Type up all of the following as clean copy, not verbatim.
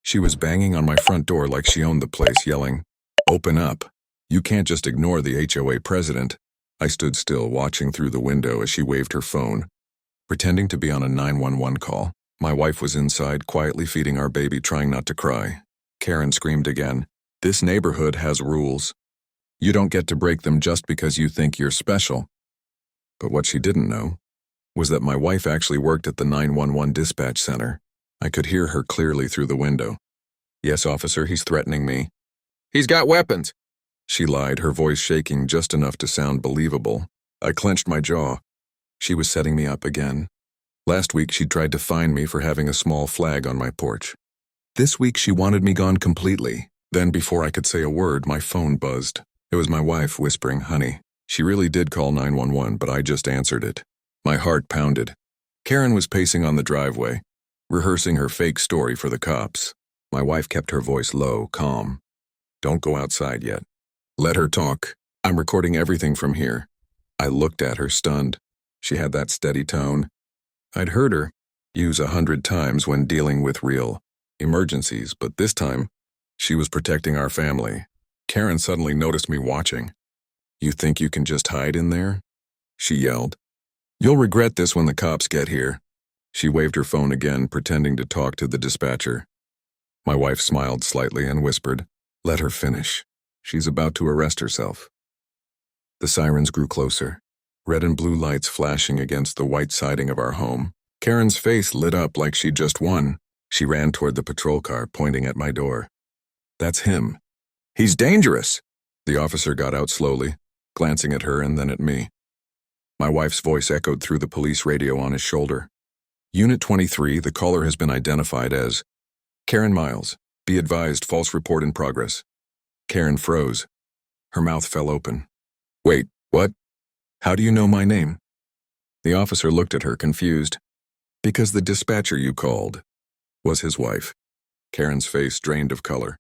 She was banging on my front door like she owned the place, yelling, "Open up. You can't just ignore the HOA president." I stood still, watching through the window as she waved her phone, pretending to be on a 911 call. My wife was inside, quietly feeding our baby, trying not to cry. Karen screamed again. "This neighborhood has rules. You don't get to break them just because you think you're special." But what she didn't know was that my wife actually worked at the 911 dispatch center. I could hear her clearly through the window. "Yes, officer, he's threatening me." "He's got weapons." She lied, her voice shaking just enough to sound believable. I clenched my jaw. She was setting me up again. Last week she'd tried to fine me for having a small flag on my porch. This week she wanted me gone completely. Then, before I could say a word, my phone buzzed. It was my wife whispering, "Honey." She really did call 911, but I just answered it. My heart pounded. Karen was pacing on the driveway, rehearsing her fake story for the cops. My wife kept her voice low, calm. "Don't go outside yet. Let her talk. I'm recording everything from here." I looked at her, stunned. She had that steady tone I'd heard her use 100 times when dealing with real emergencies, but this time, she was protecting our family. Karen suddenly noticed me watching. "You think you can just hide in there?" she yelled. "You'll regret this when the cops get here." She waved her phone again, pretending to talk to the dispatcher. My wife smiled slightly and whispered, "Let her finish. She's about to arrest herself." The sirens grew closer, red and blue lights flashing against the white siding of our home. Karen's face lit up like she'd just won. She ran toward the patrol car, pointing at my door. "That's him. He's dangerous." The officer got out slowly, glancing at her and then at me. My wife's voice echoed through the police radio on his shoulder. "Unit 23, the caller has been identified as Karen Miles. Be advised, false report in progress." Karen froze. Her mouth fell open. "Wait, what? How do you know my name?" The officer looked at her, confused. "Because the dispatcher you called was his wife." Karen's face drained of color.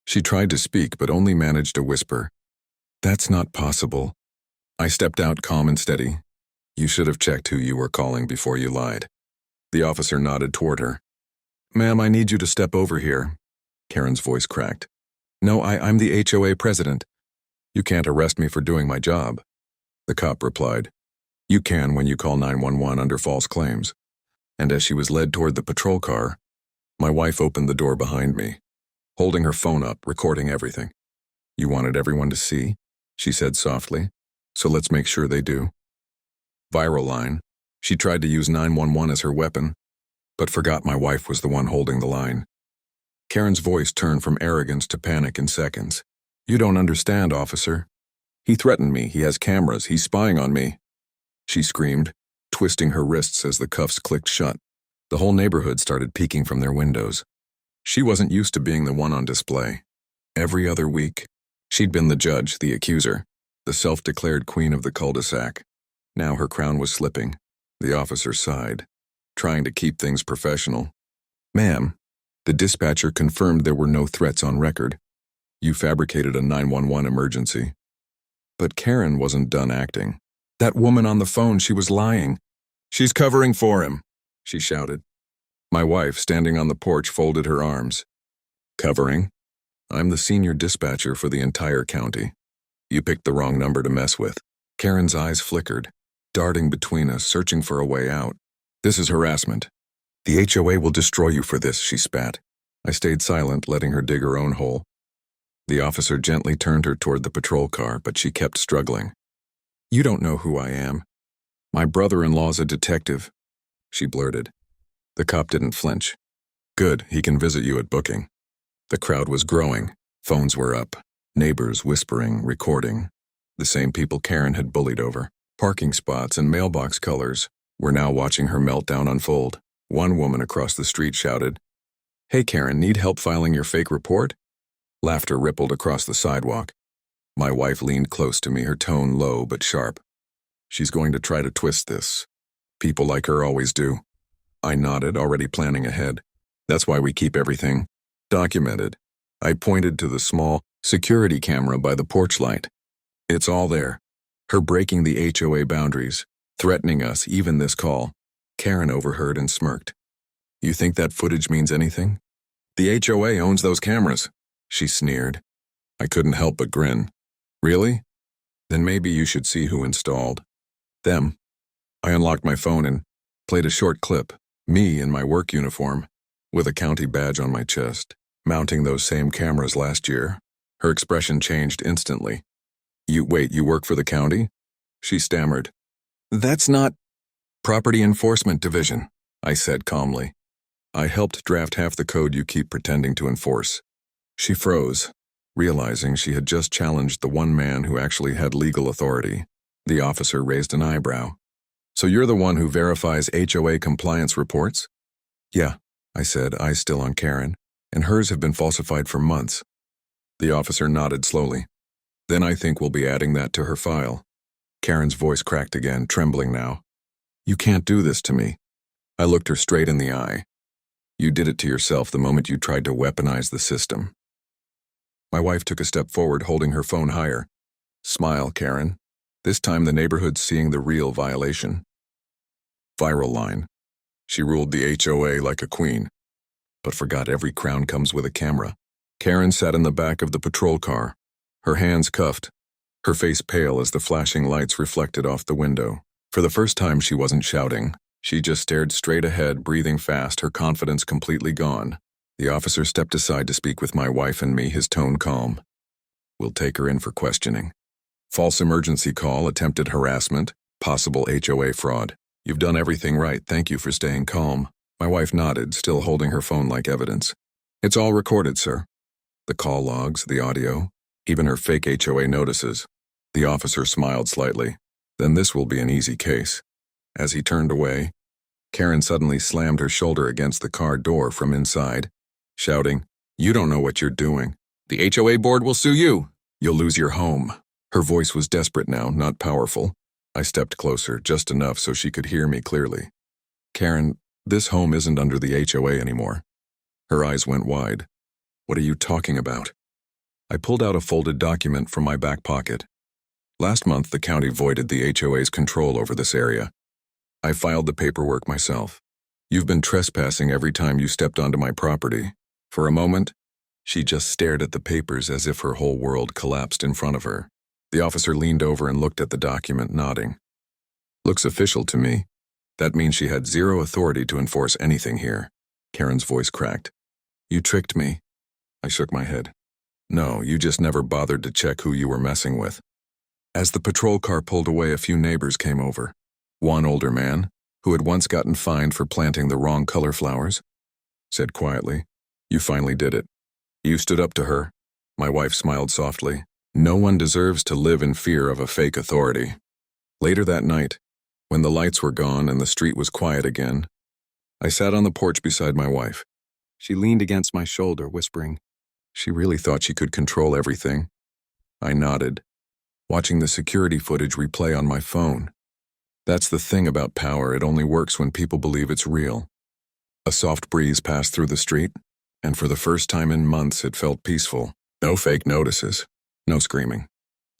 She tried to speak, but only managed to whisper, "That's not possible." I stepped out, calm and steady. "You should have checked who you were calling before you lied." The officer nodded toward her. "Ma'am, I need you to step over here." Karen's voice cracked. "No, I'm the HOA president. You can't arrest me for doing my job." The cop replied, "You can when you call 911 under false claims." And as she was led toward the patrol car, my wife opened the door behind me, holding her phone up, recording everything. "You wanted everyone to see," she said softly, "so let's make sure they do." Viral line. She tried to use 911 as her weapon, but forgot my wife was the one holding the line. Karen's voice turned from arrogance to panic in seconds. "You don't understand, officer. He threatened me. He has cameras. He's spying on me." She screamed, twisting her wrists as the cuffs clicked shut. The whole neighborhood started peeking from their windows. She wasn't used to being the one on display. Every other week, she'd been the judge, the accuser, the self-declared queen of the cul-de-sac. Now her crown was slipping. The officer sighed, trying to keep things professional. "Ma'am, the dispatcher confirmed there were no threats on record. You fabricated a 911 emergency." But Karen wasn't done acting. "That woman on the phone, she was lying. She's covering for him," she shouted. My wife, standing on the porch, folded her arms. "Covering? I'm the senior dispatcher for the entire county. You picked the wrong number to mess with." Karen's eyes flickered, darting between us, searching for a way out. "This is harassment. The HOA will destroy you for this," she spat. I stayed silent, letting her dig her own hole. The officer gently turned her toward the patrol car, but she kept struggling. "You don't know who I am. My brother-in-law's a detective," she blurted. The cop didn't flinch. "Good, he can visit you at booking." The crowd was growing. Phones were up. Neighbors whispering, recording. The same people Karen had bullied over. Parking spots and mailbox colors were now watching her meltdown unfold. One woman across the street shouted, "Hey Karen, need help filing your fake report?" Laughter rippled across the sidewalk. My wife leaned close to me, her tone low but sharp. "She's going to try to twist this. People like her always do." I nodded, already planning ahead. "That's why we keep everything documented." I pointed to the small security camera by the porch light. "It's all there. Her breaking the HOA boundaries, threatening us, even this call." Karen overheard and smirked. "You think that footage means anything?" The HOA owns those cameras, she sneered. I couldn't help but grin. Really? Then maybe you should see who installed them. I unlocked my phone and played a short clip, me in my work uniform, with a county badge on my chest, mounting those same cameras last year. Her expression changed instantly. You work for the county? She stammered. That's not Property Enforcement Division, I said calmly. I helped draft half the code you keep pretending to enforce. She froze, realizing she had just challenged the one man who actually had legal authority. The officer raised an eyebrow. So you're the one who verifies HOA compliance reports? Yeah, I said, eyes still on Karen, and hers have been falsified for months. The officer nodded slowly. Then I think we'll be adding that to her file. Karen's voice cracked again, trembling now. You can't do this to me. I looked her straight in the eye. You did it to yourself the moment you tried to weaponize the system. My wife took a step forward, holding her phone higher. Smile, Karen. This time the neighborhood's seeing the real violation. Viral line. She ruled the HOA like a queen, but forgot every crown comes with a camera. Karen sat in the back of the patrol car, her hands cuffed, her face pale as the flashing lights reflected off the window. For the first time, she wasn't shouting. She just stared straight ahead, breathing fast, her confidence completely gone. The officer stepped aside to speak with my wife and me, his tone calm. We'll take her in for questioning. False emergency call, attempted harassment, possible HOA fraud. You've done everything right. Thank you for staying calm. My wife nodded, still holding her phone like evidence. It's all recorded, sir. The call logs, the audio, even her fake HOA notices. The officer smiled slightly. Then this will be an easy case. As he turned away, Karen suddenly slammed her shoulder against the car door from inside, shouting, You don't know what you're doing. The HOA board will sue you. You'll lose your home. Her voice was desperate now, not powerful. I stepped closer, just enough so she could hear me clearly. Karen, this home isn't under the HOA anymore. Her eyes went wide. What are you talking about? I pulled out a folded document from my back pocket. Last month, the county voided the HOA's control over this area. I filed the paperwork myself. You've been trespassing every time you stepped onto my property. For a moment, she just stared at the papers as if her whole world collapsed in front of her. The officer leaned over and looked at the document, nodding. Looks official to me. That means she had zero authority to enforce anything here. Karen's voice cracked. You tricked me. I shook my head. No, you just never bothered to check who you were messing with. As the patrol car pulled away, a few neighbors came over. One older man, who had once gotten fined for planting the wrong color flowers, said quietly, You finally did it. You stood up to her. My wife smiled softly. No one deserves to live in fear of a fake authority. Later that night, when the lights were gone and the street was quiet again, I sat on the porch beside my wife. She leaned against my shoulder, whispering, She really thought she could control everything. I nodded, watching the security footage replay on my phone. That's the thing about power, it only works when people believe it's real. A soft breeze passed through the street, and for the first time in months it felt peaceful. No fake notices, no screaming,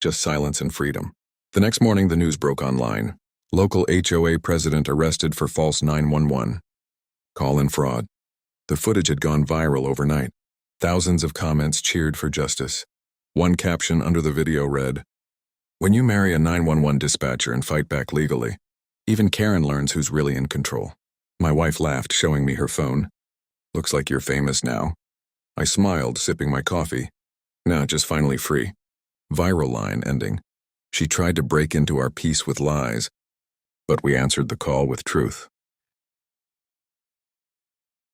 just silence and freedom. The next morning the news broke online. Local HOA president arrested for false 911. Call-in fraud. The footage had gone viral overnight. Thousands of comments cheered for justice. One caption under the video read, When you marry a 911 dispatcher and fight back legally, even Karen learns who's really in control. My wife laughed, showing me her phone. Looks like you're famous now. I smiled, sipping my coffee. Nah, just finally free. Viral line ending. She tried to break into our peace with lies, but we answered the call with truth.